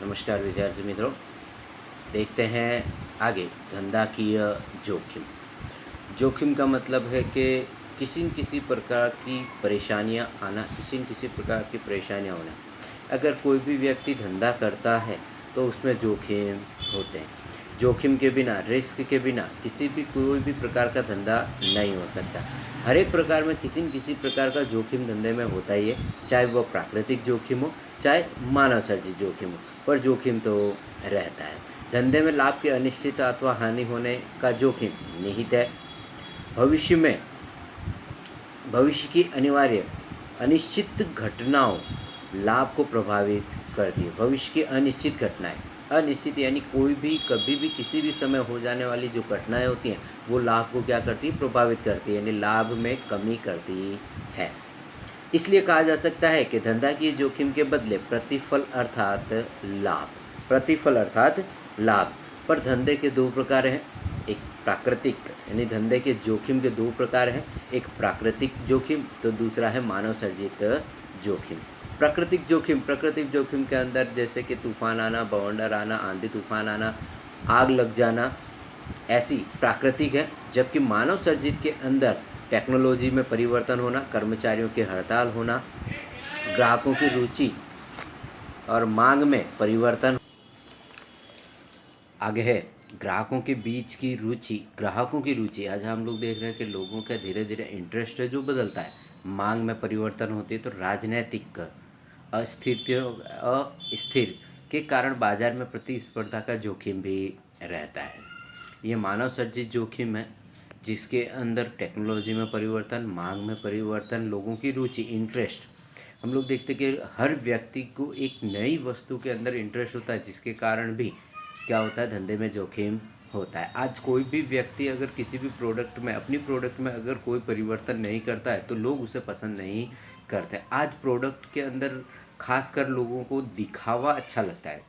नमस्कार विद्यार्थी मित्रों, देखते हैं आगे धंधा की जोखिम। जोखिम का मतलब है कि किसी न किसी प्रकार की परेशानियां आना, किसी न किसी प्रकार की परेशानियां होना। अगर कोई भी व्यक्ति धंधा करता है तो उसमें जोखिम होते हैं। जोखिम के बिना, रिस्क के बिना किसी भी कोई भी प्रकार का धंधा नहीं हो सकता। हर एक प्रकार में किसी न किसी प्रकार का जोखिम धंधे में होता ही है, चाहे वह प्राकृतिक जोखिम हो, चाहे मानव सर्जित जोखिम हो, पर जोखिम तो रहता है। धंधे में लाभ की अनिश्चित अथवा हानि होने का जोखिम निहित है। भविष्य की अनिवार्य अनिश्चित घटनाओं लाभ को प्रभावित करती है। भविष्य की अनिश्चित घटनाएं, अनिश्चित यानी कोई भी कभी भी किसी भी समय हो जाने वाली जो घटनाएं होती हैं वो लाभ को क्या करती है, प्रभावित करती है, यानी लाभ में कमी करती है। इसलिए कहा जा सकता है कि धंधा की जोखिम के बदले प्रतिफल अर्थात लाभ, प्रतिफल अर्थात लाभ। पर धंधे के दो प्रकार हैं, एक प्राकृतिक यानी धंधे के जोखिम के दो प्रकार हैं, एक प्राकृतिक जोखिम तो दूसरा है मानव सर्जित जोखिम। प्राकृतिक जोखिम के अंदर जैसे कि तूफान आना, बवंडर आना, आंधी तूफान आना, आग लग जाना, ऐसी प्राकृतिक है। जबकि मानव सर्जित के अंदर टेक्नोलॉजी में परिवर्तन होना, कर्मचारियों की हड़ताल होना, ग्राहकों की रुचि और मांग में परिवर्तन। आगे है ग्राहकों के बीच की रुचि, ग्राहकों की रुचि। आज हम लोग देख रहे हैं कि लोगों का धीरे धीरे इंटरेस्ट है जो बदलता है, मांग में परिवर्तन होती है। तो राजनीतिक अस्थिर के कारण बाजार में प्रतिस्पर्धा का जोखिम भी रहता है। ये मानव सर्जित जोखिम है जिसके अंदर टेक्नोलॉजी में परिवर्तन, मांग में परिवर्तन, लोगों की रुचि, इंटरेस्ट। हम लोग देखते हैं कि हर व्यक्ति को एक नई वस्तु के अंदर इंटरेस्ट होता है, जिसके कारण भी क्या होता है, धंधे में जोखिम होता है। आज कोई भी व्यक्ति अगर किसी भी प्रोडक्ट में, अपनी प्रोडक्ट में अगर कोई परिवर्तन नहीं करता है तो लोग उसे पसंद नहीं करते। आज प्रोडक्ट के अंदर खासकर लोगों को दिखावा अच्छा लगता है,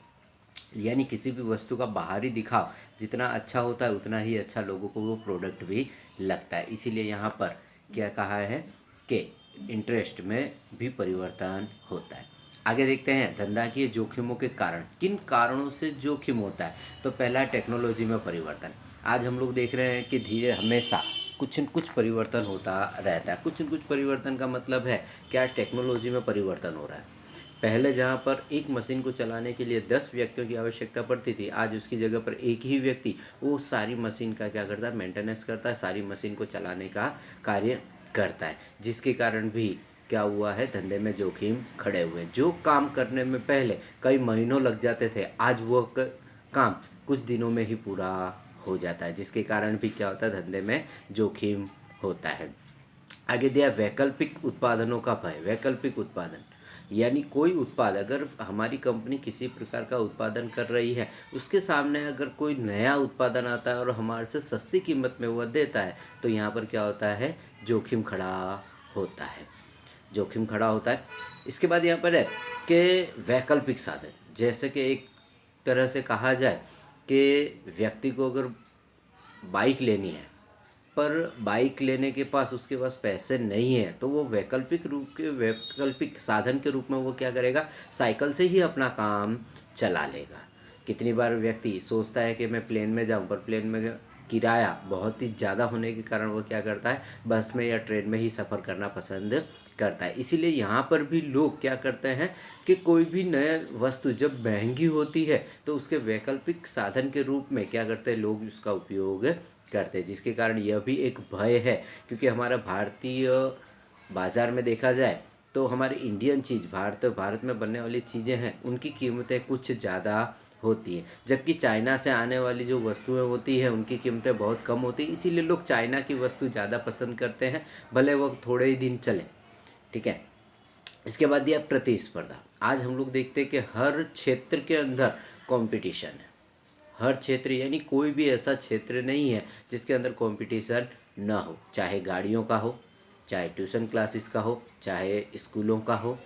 यानी किसी भी वस्तु का बाहरी दिखाव जितना अच्छा होता है उतना ही अच्छा लोगों को वो प्रोडक्ट भी लगता है। इसीलिए यहाँ पर क्या कहा है कि इंटरेस्ट में भी परिवर्तन होता है। आगे देखते हैं धंधा के जोखिमों के कारण, किन कारणों से जोखिम होता है। तो पहला है टेक्नोलॉजी में परिवर्तन। आज हम लोग देख रहे हैं कि धीरे हमेशा कुछ न कुछ परिवर्तन होता रहता है। कुछ न कुछ परिवर्तन का मतलब है कि आज टेक्नोलॉजी में परिवर्तन हो रहा है। पहले जहाँ पर एक मशीन को चलाने के लिए 10 व्यक्तियों की आवश्यकता पड़ती थी, आज उसकी जगह पर एक ही व्यक्ति वो सारी मशीन का क्या करता है, मेंटेनेंस करता है, सारी मशीन को चलाने का कार्य करता है। जिसके कारण भी क्या हुआ है, धंधे में जोखिम खड़े हुए। जो काम करने में पहले कई महीनों लग जाते थे, आज वो काम कुछ दिनों में ही पूरा हो जाता है, जिसके कारण भी क्या होता है, धंधे में जोखिम होता है। आगे दिया वैकल्पिक उत्पादनों का भय। वैकल्पिक उत्पादन यानी कोई उत्पाद, अगर हमारी कंपनी किसी प्रकार का उत्पादन कर रही है, उसके सामने अगर कोई नया उत्पादन आता है और हमारे से सस्ती कीमत में वह देता है, तो यहाँ पर क्या होता है, जोखिम खड़ा होता है, जोखिम खड़ा होता है। इसके बाद यहाँ पर है कि वैकल्पिक साधन, जैसे कि एक तरह से कहा जाए कि व्यक्ति को अगर बाइक लेनी है पर बाइक लेने के पास उसके पास पैसे नहीं है, तो वो वैकल्पिक साधन के रूप में वो क्या करेगा, साइकिल से ही अपना काम चला लेगा। कितनी बार व्यक्ति सोचता है कि मैं प्लेन में जाऊं, पर प्लेन में किराया बहुत ही ज़्यादा होने के कारण वो क्या करता है, बस में या ट्रेन में ही सफ़र करना पसंद करता है। इसीलिए यहाँ पर भी लोग क्या करते हैं कि कोई भी नया वस्तु जब महंगी होती है तो उसके वैकल्पिक साधन के रूप में क्या करते हैं, लोग उसका उपयोग करते हैं। जिसके कारण यह भी एक भय है, क्योंकि हमारा भारतीय बाज़ार में देखा जाए तो हमारी इंडियन चीज़, भारत में बनने वाली चीज़ें हैं, उनकी कीमतें कुछ ज़्यादा होती है, जबकि चाइना से आने वाली जो वस्तुएं होती हैं उनकी कीमतें बहुत कम होती हैं। इसीलिए लोग चाइना की वस्तु ज़्यादा पसंद करते हैं, भले वो थोड़े ही दिन चले। ठीक है। इसके बाद दिया प्रतिस्पर्धा। आज हम लोग देखते हैं कि हर क्षेत्र के अंदर कंपटीशन है। हर क्षेत्र यानी कोई भी ऐसा क्षेत्र नहीं है जिसके अंदर कंपटीशन ना हो, चाहे गाड़ियों का हो, चाहे ट्यूशन क्लासेस का हो, चाहे स्कूलों का हो,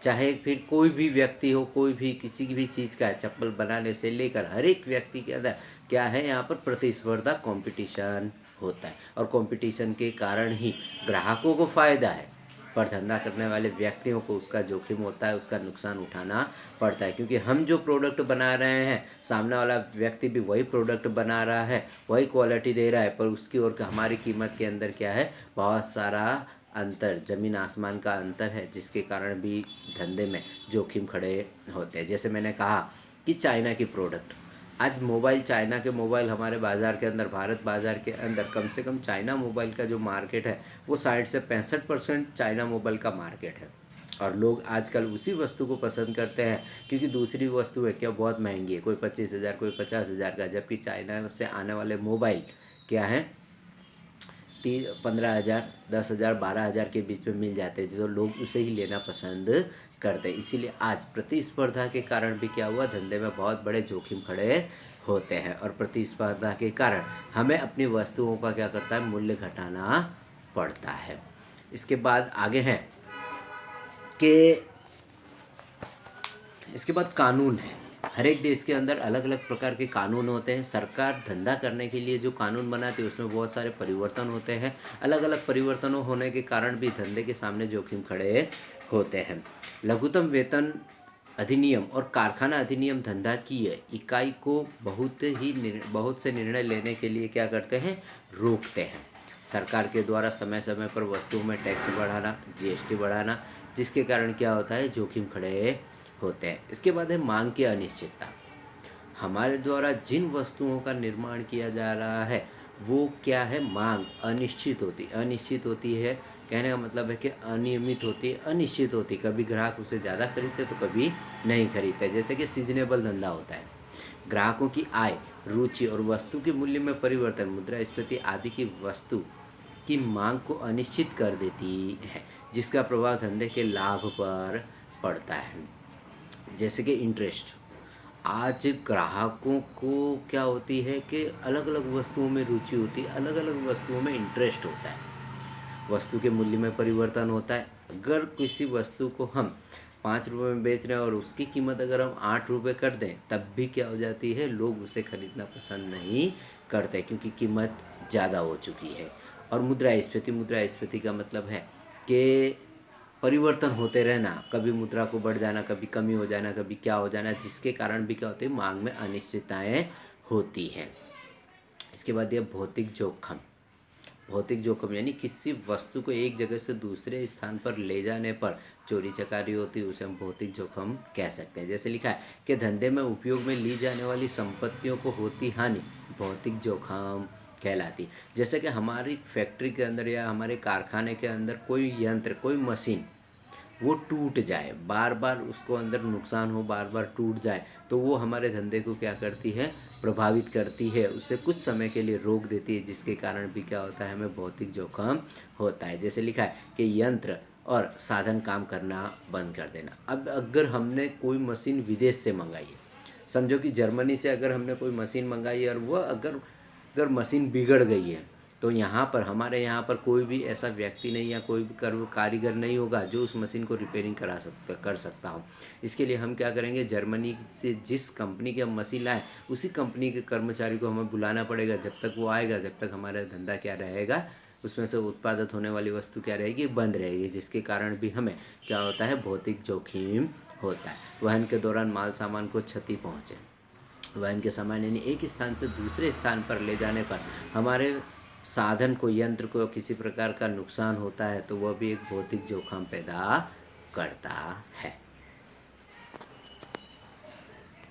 चाहे फिर कोई भी व्यक्ति हो, कोई भी किसी भी चीज़ का है, चप्पल बनाने से लेकर हर एक व्यक्ति के अंदर क्या है, यहाँ पर प्रतिस्पर्धा, कंपटीशन होता है। और कंपटीशन के कारण ही ग्राहकों को फ़ायदा है, पर धंधा करने वाले व्यक्तियों को उसका जोखिम होता है, उसका नुकसान उठाना पड़ता है, क्योंकि हम जो प्रोडक्ट बना रहे हैं सामने वाला व्यक्ति भी वही प्रोडक्ट बना रहा है, वही क्वालिटी दे रहा है, पर उसकी और हमारी कीमत के अंदर क्या है, बहुत सारा अंतर, ज़मीन आसमान का अंतर है, जिसके कारण भी धंधे में जोखिम खड़े होते हैं। जैसे मैंने कहा कि चाइना की प्रोडक्ट, आज मोबाइल, चाइना के मोबाइल हमारे बाज़ार के अंदर, भारत बाज़ार के अंदर कम से कम चाइना मोबाइल का जो मार्केट है वो 60 से 65% चाइना मोबाइल का मार्केट है। और लोग आजकल उसी वस्तु को पसंद करते हैं, क्योंकि दूसरी वस्तु है क्या, बहुत महंगी है, कोई 25,000 कोई 50,000 का, जबकि चाइना से आने वाले मोबाइल क्या है, 15,000, 10,000, 12,000 के बीच में मिल जाते हैं, जो लोग उसे ही लेना पसंद करते हैं। इसीलिए आज प्रतिस्पर्धा के कारण भी क्या हुआ, धंधे में बहुत बड़े जोखिम खड़े होते हैं, और प्रतिस्पर्धा के कारण हमें अपनी वस्तुओं का क्या करता है, मूल्य घटाना पड़ता है। इसके बाद आगे हैं कि इसके बाद कानून है। हर एक देश के अंदर अलग अलग प्रकार के कानून होते हैं। सरकार धंधा करने के लिए जो कानून बनाती है उसमें बहुत सारे परिवर्तन होते हैं। अलग अलग परिवर्तनों होने के कारण भी धंधे के सामने जोखिम खड़े होते हैं। लघुतम वेतन अधिनियम और कारखाना अधिनियम धंधा की इकाई को बहुत से निर्णय लेने के लिए क्या करते हैं, रोकते हैं। सरकार के द्वारा समय समय पर वस्तुओं में टैक्स बढ़ाना, जीएसटी बढ़ाना, जिसके कारण क्या होता है, जोखिम खड़े होते हैं। इसके बाद है मांग की अनिश्चितता। हमारे द्वारा जिन वस्तुओं का निर्माण किया जा रहा है वो क्या है, मांग अनिश्चित होती है। कहने का मतलब है कि अनियमित होती है, अनिश्चित होती है। कभी ग्राहक उसे ज़्यादा खरीदते तो कभी नहीं खरीदते। जैसे कि सीजनेबल धंधा होता है। ग्राहकों की आय, रुचि और वस्तु के मूल्य में परिवर्तन, मुद्रास्फीति आदि की वस्तु की मांग को अनिश्चित कर देती है, जिसका प्रभाव धंधे के लाभ पर पड़ता है। जैसे कि इंटरेस्ट, आज ग्राहकों को क्या होती है कि अलग अलग वस्तुओं में रुचि होती है, अलग अलग वस्तुओं में इंटरेस्ट होता है। वस्तु के मूल्य में परिवर्तन होता है। अगर किसी वस्तु को हम 5 रुपये में बेच रहे हैं और उसकी कीमत अगर हम 8 रुपये कर दें, तब भी क्या हो जाती है, लोग उसे खरीदना पसंद नहीं करते, क्योंकि कीमत ज़्यादा हो चुकी है। और मुद्रास्फीति का मतलब है कि परिवर्तन होते रहना, कभी मुद्रा को बढ़ जाना, कभी कमी हो जाना, कभी क्या हो जाना, जिसके कारण भी क्या होती है, मांग में अनिश्चितताएं होती हैं। इसके बाद ये भौतिक जोखिम यानी किसी वस्तु को एक जगह से दूसरे स्थान पर ले जाने पर चोरी चकारी होती है, उसे हम भौतिक जोखिम कह सकते हैं। जैसे लिखा है कि धंधे में उपयोग में ली जाने वाली संपत्तियों को होती हानि भौतिक जोखिम कहलाती। जैसे कि हमारी फैक्ट्री के अंदर या हमारे कारखाने के अंदर कोई यंत्र, कोई मशीन वो टूट जाए, बार बार उसको अंदर नुकसान हो, बार बार टूट जाए, तो वो हमारे धंधे को क्या करती है, प्रभावित करती है, उससे कुछ समय के लिए रोक देती है, जिसके कारण भी क्या होता है, हमें भौतिक जोखिम होता है। जैसे लिखा है कि यंत्र और साधन काम करना बंद कर देना। अब अगर हमने कोई मशीन विदेश से मंगाई है, समझो कि जर्मनी से अगर हमने कोई मशीन मंगाई है और वह अगर मशीन बिगड़ गई है, तो यहाँ पर हमारे यहाँ पर कोई भी ऐसा व्यक्ति नहीं या कोई भी कारीगर नहीं होगा जो उस मशीन को रिपेयरिंग कर सकता हो। इसके लिए हम क्या करेंगे, जर्मनी से जिस कंपनी की हम मशीन लाएँ उसी कंपनी के कर्मचारी को हमें बुलाना पड़ेगा। जब तक वो आएगा, जब तक हमारा धंधा क्या रहेगा, उसमें से उत्पादित होने वाली वस्तु क्या रहेगी, बंद रहेगी, जिसके कारण भी हमें क्या होता है, भौतिक जोखिम होता है। वहन के दौरान माल सामान को क्षति पहुँचे, वहन के सामान यानी एक स्थान से दूसरे स्थान पर ले जाने पर हमारे साधन को, यंत्र को किसी प्रकार का नुकसान होता है, तो वह भी एक भौतिक जोखिम पैदा करता है।